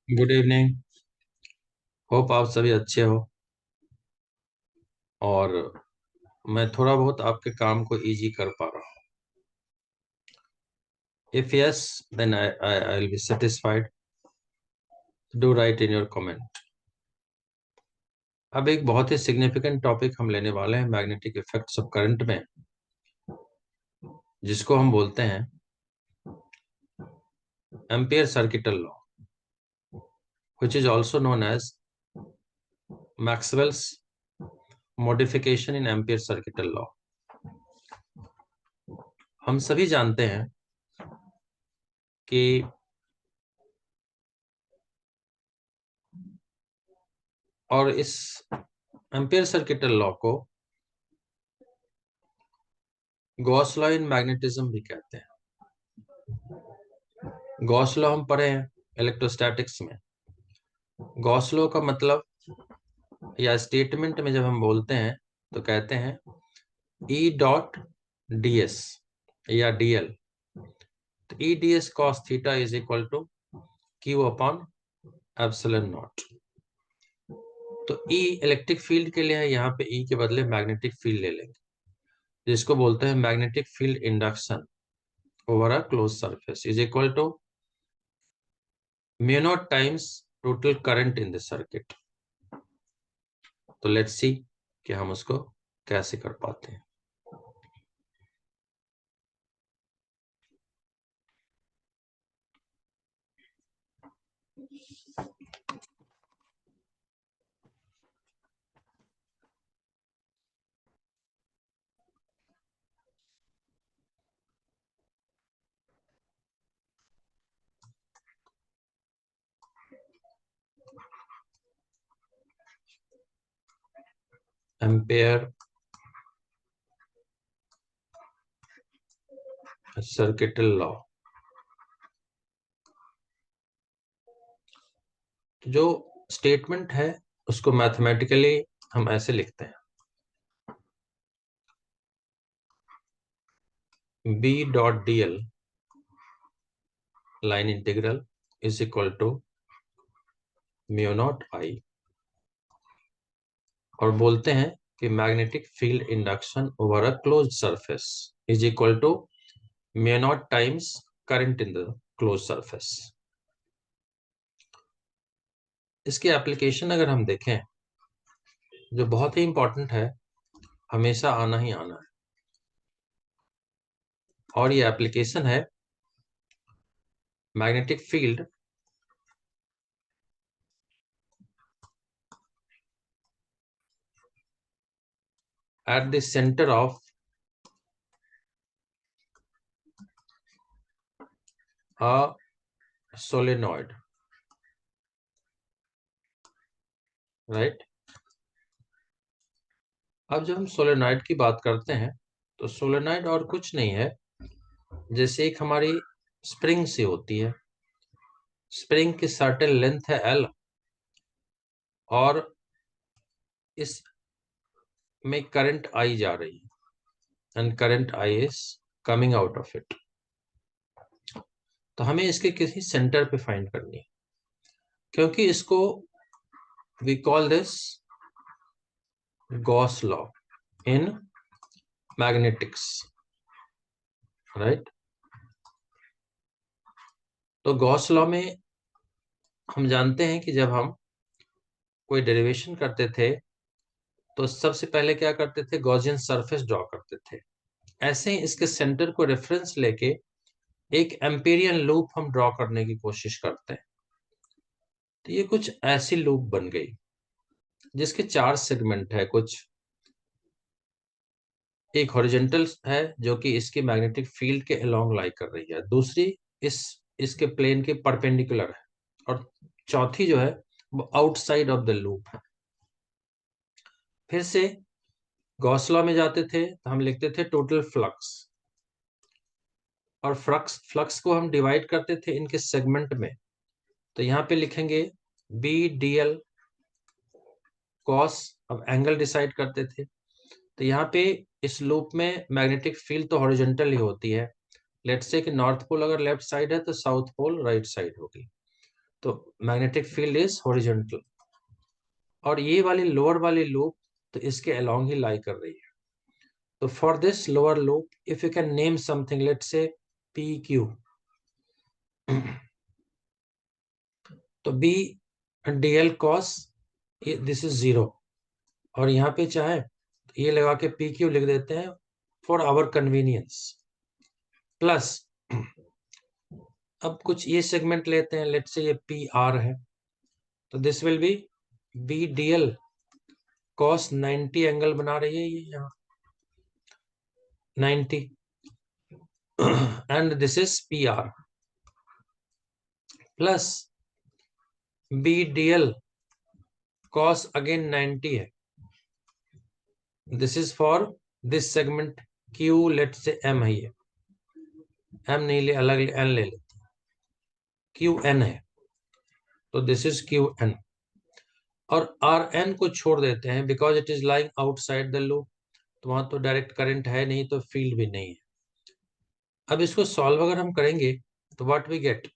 Good evening. Hope आप सभी अच्छे हो और मैं थोड़ा बहुत आपके काम को इजी कर पा रहा हूँ। If yes, then I will be satisfied. Do write in your comment. अब एक बहुत ही सिग्निफिकेंट टॉपिक हम लेने वाले हैं मैग्नेटिक इफेक्ट्स ऑफ करंट में, जिसको हम बोलते हैं Ampere circuital law, which is also known as Maxwell's modification in Ampere circuital law. हम सभी जानते हैं कि और इस एम्पियर सर्किटल लॉ को गॉस लॉ इन मैग्नेटिज्म भी कहते हैं। गॉस लॉ हम पढ़े हैं इलेक्ट्रोस्टैटिक्स में। गॉस लॉ का मतलब या स्टेटमेंट में जब हम बोलते हैं तो कहते हैं ई डॉट डी एस या डीएल। तो E D S cos theta is equal to Q upon epsilon naught. तो ई इलेक्ट्रिक फील्ड के लिए है, यहाँ पे ई के बदले मैग्नेटिक फील्ड ले लेंगे, जिसको बोलते हैं magnetic field induction over a close surface is equal to mu naught times total current in the circuit. तो लेट्स सी कि हम उसको कैसे कर पाते हैं। एम्पेयर सर्किटल लॉ, जो स्टेटमेंट है उसको मैथमेटिकली हम ऐसे लिखते हैं B dot D L line integral is equal to mu naught I, और बोलते हैं कि magnetic field induction over a close surface is equal to mu naught times current in the close surface. इसकी application अगर हम देखें, जो बहुत ही इंपॉर्टेंट है, हमेशा आना ही आना है, और ये एप्लीकेशन है magnetic field at the center of a solenoid, right. अब जब हम सोलेनॉइड की बात करते हैं तो सोलेनॉइड और कुछ नहीं है, जैसे एक हमारी स्प्रिंग सी होती है। स्प्रिंग की सर्टेन लेंथ है एल, और इस में करंट आई जा रही है and current I is coming out of it. तो हमें इसके किसी सेंटर पे फाइंड करनी है, क्योंकि इसको we call this Gauss law in magnetics, right. तो गॉस लॉ में हम जानते हैं कि जब हम कोई डेरिवेशन करते थे तो सबसे पहले क्या करते थे, गॉसियन सरफेस ड्रॉ करते थे। ऐसे ही इसके सेंटर को रेफरेंस लेके एक एम्पीरियन लूप हम ड्रॉ करने की कोशिश करते हैं। तो ये कुछ ऐसी लूप बन गई जिसके चार सेगमेंट है। कुछ एक हॉरिजॉन्टल है जो कि इसके मैग्नेटिक फील्ड के अलोंग लाई कर रही है, दूसरी इस इसके प्लेन के परपेंडिकुलर है, और चौथी जो है वो आउटसाइड ऑफ द लूप है। फिर से गॉस लॉ में जाते थे तो हम लिखते थे टोटल फ्लक्स, और फ्लक्स फ्लक्स को हम डिवाइड करते थे इनके सेगमेंट में। तो यहाँ पे लिखेंगे बी डी एल कॉस, अब एंगल डिसाइड करते थे। तो यहाँ पे इस लूप में मैग्नेटिक फील्ड तो हॉरिजॉन्टल ही होती है। लेट्स से कि नॉर्थ पोल अगर लेफ्ट साइड है तो साउथ पोल राइट साइड होगी। तो मैग्नेटिक फील्ड इज हॉरिजॉन्टल, और ये वाली लोअर वाली लूप तो इसके अलोंग ही लाई कर रही है। तो for this lower loop if you can name something, let's say P Q, तो B D L cos this is 0, और यहाँ पे चाहे ये लगा के पी क्यू लिख देते हैं फॉर आवर कन्वीनियंस, प्लस अब कुछ ये सेगमेंट लेते हैं, लेट्स से ये पी आर है, तो this will be B D L cos 90 angle बना रही है ये यहाँ 90, and this is P R, plus B D L cos again 90 है, this is for this segment Q, let's say M है, ये एम नहीं ले, अलग एन ले लेते, क्यू एन है, तो दिस इज क्यू एन, और आर एन को छोड़ देते हैं because it is lying outside the loop, तो वहां तो डायरेक्ट करंट है नहीं, तो फील्ड भी नहीं है। अब इसको सॉल्व अगर हम करेंगे तो what we get,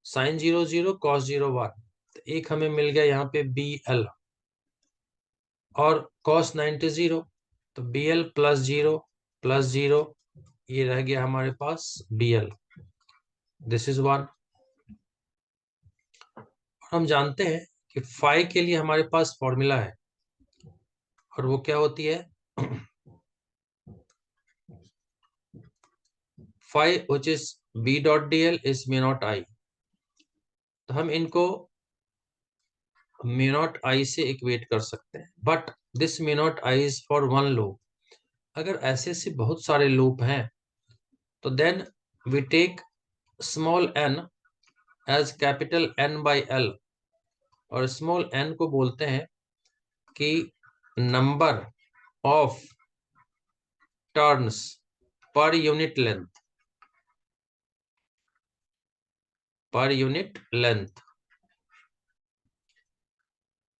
sine 0 0 cos 0 1, तो एक हमें मिल गया यहाँ पे बी एल, और कॉस 90 0, तो बी एल प्लस जीरो, ये रह गया हमारे पास बी एल, दिस इज 1। हम जानते हैं कि फाई के लिए हमारे पास फॉर्मूला है, और वो क्या होती है, phi which is B dot D L is mu naught I, तो हम इनको म्यू नॉट आई से इक्वेट कर सकते हैं, but this mu naught I is for one loop. अगर ऐसे ऐसे बहुत सारे लूप हैं तो then we take small N as capital N by L, और स्मॉल एन को बोलते हैं कि number of turns per unit length,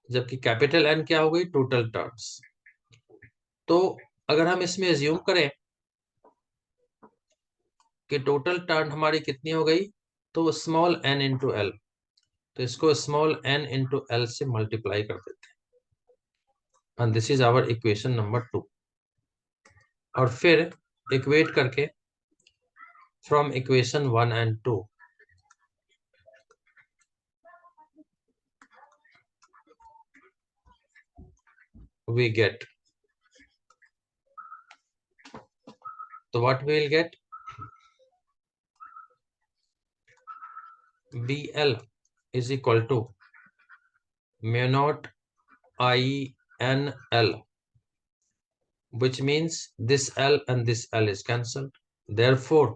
जबकि कैपिटल एन क्या हो गई, टोटल टर्न्स। तो अगर हम इसमें एज्यूम करें कि टोटल टर्न हमारी कितनी हो गई, तो स्मॉल एन इंटू एल, तो इसको स्मॉल एन इंटू एल से मल्टीप्लाई कर देते हैं, and this is our equation number 2। और फिर इक्वेट करके from equation 1 and 2 we get, so what we will get, BL is equal to mu naught INL, which means this L and this L is cancelled. Therefore,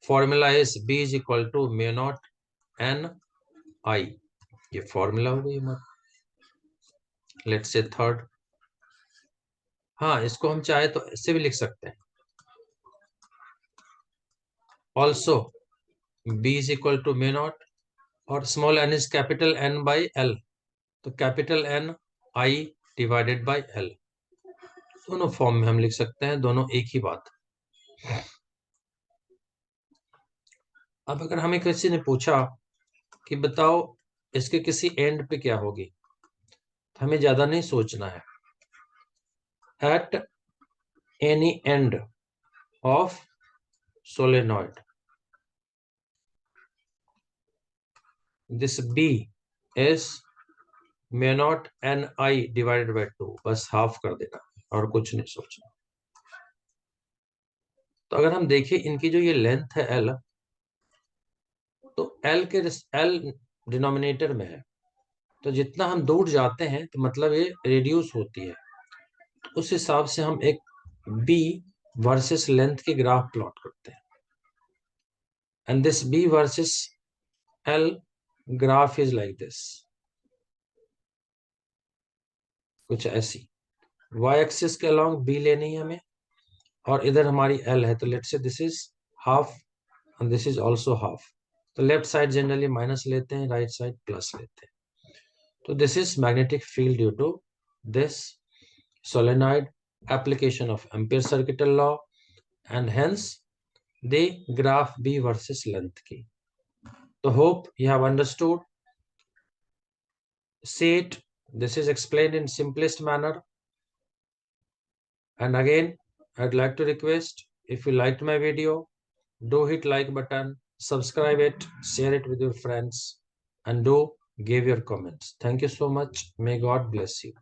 formula is B is equal to mu naught NI. ये formula हो गई हमारा। Let's say third, हाँ इसको हम चाहे तो ऐसे भी लिख सकते हैं, also B is equal to mu naught, और small n is capital N by L, तो capital N I divided by L, दोनों फॉर्म में हम लिख सकते हैं, दोनों एक ही बात। अब अगर हमें किसी ने पूछा कि बताओ इसके किसी एंड पे क्या होगी, तो हमें ज्यादा नहीं सोचना है, at any end of solenoid this B is mu not NI divided by 2, बस हाफ कर देना और कुछ नहीं सोचना। तो अगर हम देखें इनकी जो ये लेंथ है L, तो L डिनोमिनेटर में है, तो जितना हम दूर जाते हैं तो मतलब ये रिड्यूस होती है, उस हिसाब से हम एक B वर्सेस लेंथ के ग्राफ प्लॉट करते हैं, and this B versus L graph is like this, कुछ ऐसी y एक्सिस के अलोंग B लेनी है हमें, और इधर हमारी L है, तो let's say this is half and this is also half, तो लेफ्ट साइड जनरली माइनस लेते हैं, राइट साइड प्लस लेते हैं। तो this is magnetic field due to this solenoid, application of Ampere circuital law, and hence the graph B versus length की। So hope you have understood. See it. This is explained in simplest manner. And again, I'd like to request, if you liked my video, do hit like button, subscribe it, share it with your friends, and do give your comments. Thank you so much. May God bless you.